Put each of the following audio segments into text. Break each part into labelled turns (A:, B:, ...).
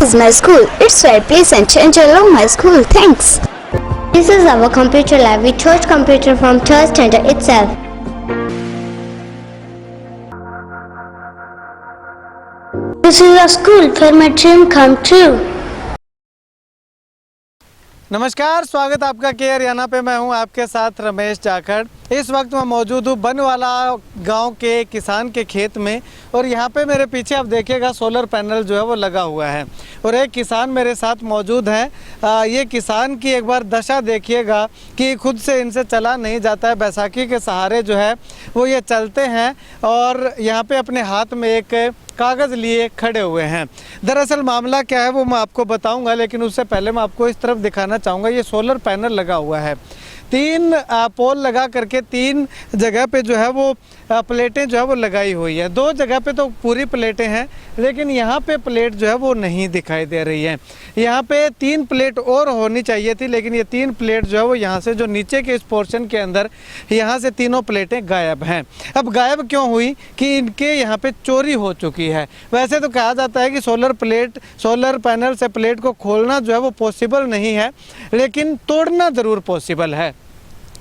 A: is my school. It's very pleasant and I love my school. Thanks.
B: This is our computer lab. We chose computer from third standard itself. This is a school where my dream come true.
C: नमस्कार, स्वागत आपका के हरियाणा पे। मैं हूं आपके साथ रमेश जाखड़। इस वक्त मैं मौजूद हूं बनवाला गांव के किसान के खेत में और यहां पे मेरे पीछे आप देखिएगा सोलर पैनल जो है वो लगा हुआ है और एक किसान मेरे साथ मौजूद है। ये किसान की एक बार दशा देखिएगा कि खुद से इनसे चला नहीं जाता है, बैसाखी के सहारे जो है वो ये चलते हैं और यहाँ पे अपने हाथ में एक कागज़ लिए खड़े हुए हैं। दरअसल मामला क्या है वो मैं आपको बताऊंगा, लेकिन उससे पहले मैं आपको इस तरफ दिखाना चाहूँगा। ये सोलर पैनल लगा हुआ है, 3 पोल लगा करके 3 जगह पे जो है वो प्लेटें जो है वो लगाई हुई है। 2 जगह पे तो पूरी प्लेटें हैं, लेकिन यहाँ पे प्लेट जो है वो नहीं दिखाई दे रही है। यहाँ पे 3 प्लेट और होनी चाहिए थी, लेकिन ये 3 प्लेट जो है वो यहाँ से जो नीचे के इस पोर्शन के अंदर यहाँ से तीनों प्लेटें गायब हैं। अब गायब क्यों हुई कि इनके यहाँ पे चोरी हो चुकी है। वैसे तो कहा जाता है कि सोलर पैनल से प्लेट को खोलना जो है वो पॉसिबल नहीं है, लेकिन तोड़ना ज़रूर पॉसिबल है।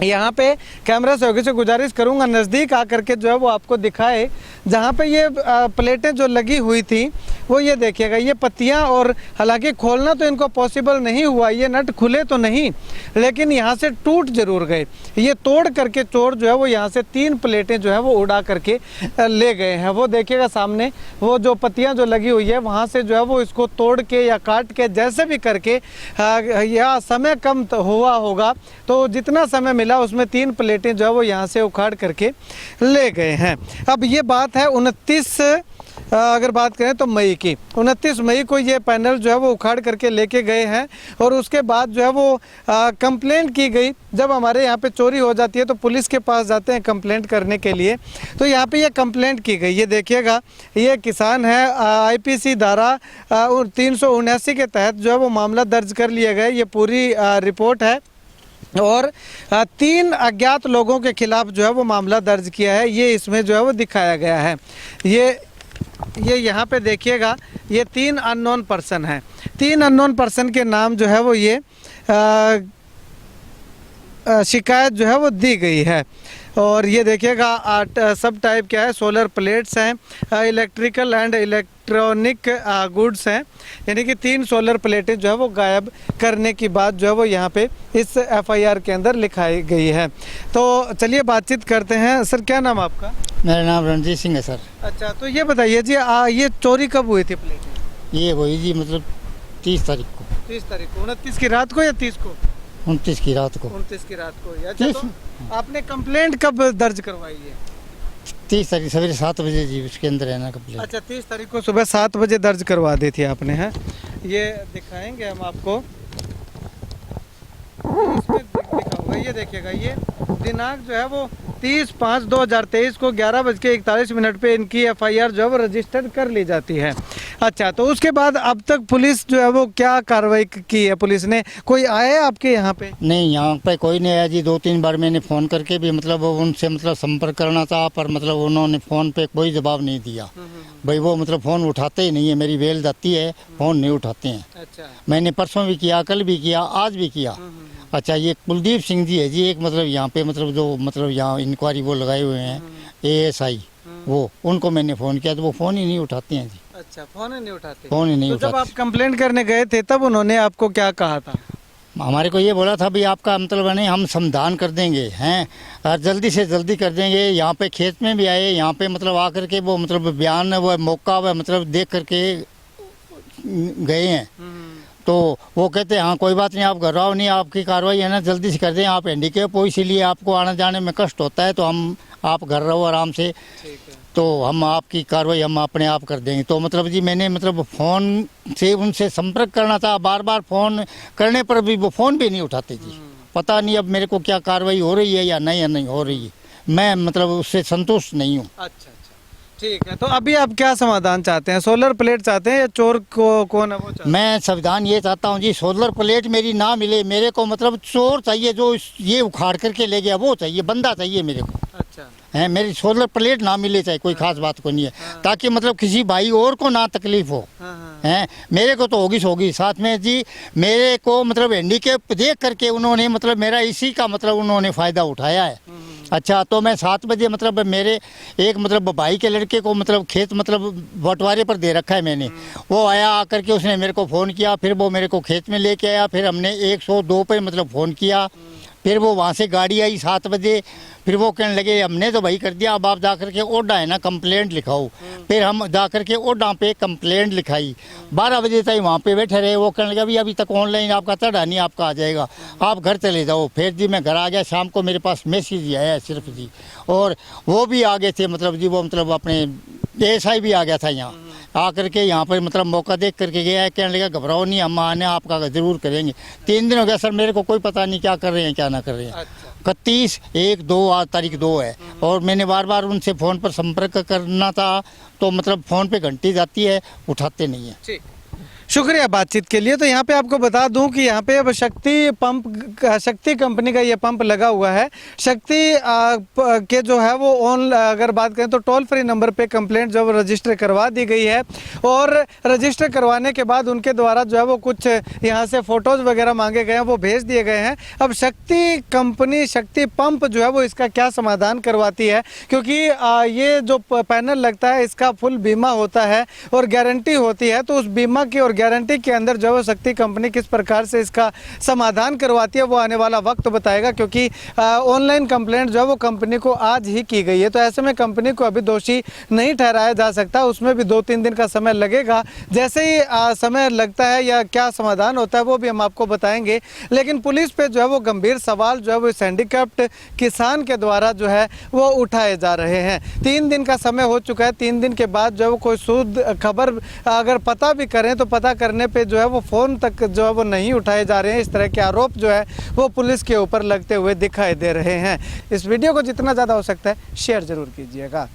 C: यहाँ पे कैमरा सहयोगी से गुजारिश करूँगा नज़दीक आकर के जो है वो आपको दिखाए जहाँ पे ये प्लेटें जो लगी हुई थी वो ये देखिएगा, ये पत्तियाँ। और हालांकि खोलना तो इनको पॉसिबल नहीं हुआ, ये नट खुले तो नहीं, लेकिन यहाँ से टूट जरूर गए। ये तोड़ करके चोर जो है वो यहाँ से 3 प्लेटें जो है वो उड़ा करके ले गए हैं। वो देखिएगा सामने वो जो पत्तियाँ जो लगी हुई है वहाँ से जो है वो इसको तोड़ के या काट के जैसे भी करके, या समय कम हुआ होगा तो जितना समय मिला उसमें 3 प्लेटें जो है वो यहाँ से उखाड़ करके ले गए हैं। अब ये बात है 29 अगर बात करें तो मई की, 29 मई को ये पैनल जो है वो उखाड़ करके लेके गए हैं और उसके बाद जो है वो कंप्लेंट की गई। जब हमारे यहाँ पे चोरी हो जाती है तो पुलिस के पास जाते हैं कंप्लेंट करने के लिए, तो यहाँ पे ये कंप्लेंट की गई। ये देखिएगा, ये किसान है, IPC धारा 379 के तहत जो है वो मामला दर्ज कर लिया गया। ये पूरी रिपोर्ट है और 3 अज्ञात लोगों के खिलाफ जो है वो मामला दर्ज किया है। ये इसमें जो है वो दिखाया गया है। ये यहाँ पे देखिएगा, ये 3 अननोन पर्सन हैं। 3 अननोन पर्सन के नाम जो है वो ये शिकायत जो है वो दी गई है। और ये देखिएगा सब टाइप क्या है, सोलर प्लेट्स हैं, इलेक्ट्रिकल एंड इलेक्ट्रॉनिक गुड्स हैं, यानी कि 3 सोलर प्लेटें जो है वो गायब करने की बात जो है वो यहाँ पे इस FIR के अंदर लिखाई गई है। तो चलिए बातचीत करते हैं। सर क्या नाम आपका?
D: मेरा नाम रणजीत सिंह है सर।
C: अच्छा, तो ये बताइए जी, ये चोरी कब हुई थी प्लेटें?
D: ये हुई जी मतलब 30 तारीख को।
C: 30 तारीख को, 29 की रात को या 30 को?
D: 29 की रात को।
C: 29 की रात को। अच्छा, तो आपने कंप्लेंट कब दर्ज करवाई है?
D: 30 तारीख सवेरे 7 बजे जी, उसके अंदर है ना कंप्लेंट।
C: अच्छा, 30 तारीख को सुबह 7 बजे दर्ज करवा दी थी आपने, हैं? ये दिखाएंगे हम आपको, इसमें लिखा होगा, ये देखिएगा, ये दिनांक जो है वो 30/5/2023 को 11:41 पे इनकी FIR जो है वो रजिस्टर्ड कर ली जाती है। अच्छा, तो उसके बाद अब तक पुलिस जो है वो क्या कार्रवाई की है? पुलिस ने कोई आया आपके यहाँ पे?
D: नहीं, यहाँ पे कोई नहीं आया जी। 2-3 बार मैंने फ़ोन करके भी मतलब उनसे मतलब संपर्क करना था, पर मतलब उन्होंने फ़ोन पे कोई जवाब नहीं दिया। भाई वो मतलब फ़ोन उठाते ही नहीं है, मेरी बेल जाती है, फ़ोन नहीं उठाते हैं। अच्छा। मैंने परसों भी किया, कल भी किया, आज भी किया। अच्छा, ये कुलदीप सिंह जी है जी, एक मतलब यहाँ पे मतलब जो मतलब यहाँ इंक्वायरी वो लगाए हुए हैं ASI, वो उनको मैंने फ़ोन किया तो वो फ़ोन ही नहीं उठाते हैं जी।
C: अच्छा, फ़ोन ही नहीं उठाते?
D: फ़ोन ही नहीं
C: तो
D: उठाते।
C: जब आप कंप्लेंट करने गए थे तब उन्होंने आपको क्या कहा था?
D: हमारे को ये बोला था भाई आपका मतलब नहीं, हम समाधान कर देंगे हैं और जल्दी से जल्दी कर देंगे। यहाँ पे खेत में भी आए, यहाँ पे मतलब आकर के वो मतलब बयान वो मौका वो मतलब देख करके गए हैं। तो वो कहते हैं हाँ कोई बात नहीं, आप घर आओ, नहीं आपकी कार्रवाई है ना जल्दी से कर दें, आप हैंडीकैप हो इसीलिए आपको आने जाने में कष्ट होता है, तो हम आप घर रहो आराम से, तो हम आपकी कार्रवाई हम अपने आप कर देंगे। तो मतलब जी मैंने मतलब फ़ोन से उनसे संपर्क करना था, बार बार फ़ोन करने पर भी वो फ़ोन भी नहीं उठाते जी। पता नहीं अब मेरे को क्या कार्रवाई हो रही है या नहीं हो रही है, मैं मतलब उससे संतुष्ट नहीं हूँ।
C: अच्छा, ठीक है। तो अभी आप क्या समाधान चाहते हैं? सोलर प्लेट चाहते हैं या चोर को कौन है वो चाहते हैं?
D: मैं संविधान ये चाहता हूँ जी, सोलर प्लेट मेरी ना मिले, मेरे को मतलब चोर चाहिए जो ये उखाड़ करके ले गया, वो चाहिए, बंदा चाहिए मेरे को।
C: अच्छा
D: है, मेरी सोलर प्लेट ना मिले चाहे कोई खास बात को नहीं है, ताकि मतलब किसी भाई और को ना तकलीफ हो। हैं। मेरे को तो होगी साथ में जी मेरे को मतलब हैंडीकैप देख करके उन्होंने मतलब मेरा इसी का मतलब उन्होंने फ़ायदा उठाया है। अच्छा, तो मैं 7 बजे मतलब मेरे एक मतलब भाई के लड़के को मतलब खेत मतलब बंटवारे पर दे रखा है मैंने। वो आया आकर के उसने मेरे को फ़ोन किया, फिर वो मेरे को खेत में लेके आया, फिर हमने 102 पे मतलब फ़ोन किया, फिर वो वहाँ से गाड़ी आई 7 बजे, फिर वो कहने लगे हमने तो भाई कर दिया, अब आप जा कर के ओडा है ना कंप्लेंट लिखाओ। फिर हम जा कर के ओडा पे कंप्लेंट लिखाई, 12 बजे तक वहाँ पे बैठे रहे। वो कहने लगे अभी तक ऑनलाइन आपका चढ़ा नहीं, आपका आ जाएगा, आप घर चले जाओ। फिर जी मैं घर आ गया, शाम को मेरे पास मैसेज ही आया सिर्फ जी, और वो भी आ गए थे मतलब जी, वो मतलब अपने एएसआई भी आ गया था यहाँ आकर के, यहाँ पर मतलब मौका देख करके गया है। कहने लगा घबराओ नहीं, हम आने आपका ज़रूर करेंगे। 3 दिन हो गया सर, मेरे को कोई पता नहीं क्या कर रहे हैं क्या ना कर रहे हैं। 31/1/2 आज तारीख 2 है, और मैंने बार बार उनसे फ़ोन पर संपर्क करना था, तो मतलब फ़ोन पे घंटी जाती है, उठाते नहीं है।
C: शुक्रिया बातचीत के लिए। तो यहाँ पे आपको बता दूं कि यहाँ पे अब शक्ति कंपनी का ये पंप लगा हुआ है। शक्ति के जो है वो अगर बात करें तो टोल फ्री नंबर पे कंप्लेंट जो रजिस्टर करवा दी गई है, और रजिस्टर करवाने के बाद उनके द्वारा जो है वो कुछ यहाँ से फ़ोटोज़ वगैरह मांगे गए हैं, वो भेज दिए गए हैं। अब शक्ति कंपनी शक्ति पंप जो है वो इसका क्या समाधान करवाती है, क्योंकि ये जो पैनल लगता है इसका फुल बीमा होता है और गारंटी होती है, तो उस बीमा की और गारंटी के अंदर जो है शक्ति कंपनी किस प्रकार से इसका समाधान करवाती है वो आने वाला वक्त बताएगा, क्योंकि ऑनलाइन कंप्लेंट जो है वो कंपनी को आज ही की गई है। तो ऐसे में कंपनी को अभी दोषी नहीं ठहराया जा सकता, उसमें भी 2-3 दिन का समय लगेगा। जैसे ही समय लगता है या क्या समाधान होता है वो भी हम आपको बताएंगे। लेकिन पुलिस पे जो है वो गंभीर सवाल जो है वो हैंडीकैप्ड किसान के द्वारा जो है वो उठाए जा रहे हैं। 3 दिन का समय हो चुका है, 3 दिन के बाद जो है वो कोई शुद्ध खबर अगर पता भी करें तो पता करने पे जो है वो फ़ोन तक जो है वो नहीं उठाए जा रहे हैं। इस तरह के आरोप जो है वो पुलिस के ऊपर लगते हुए दिखाई दे रहे हैं। इस वीडियो को जितना ज़्यादा हो सकता है शेयर ज़रूर कीजिएगा।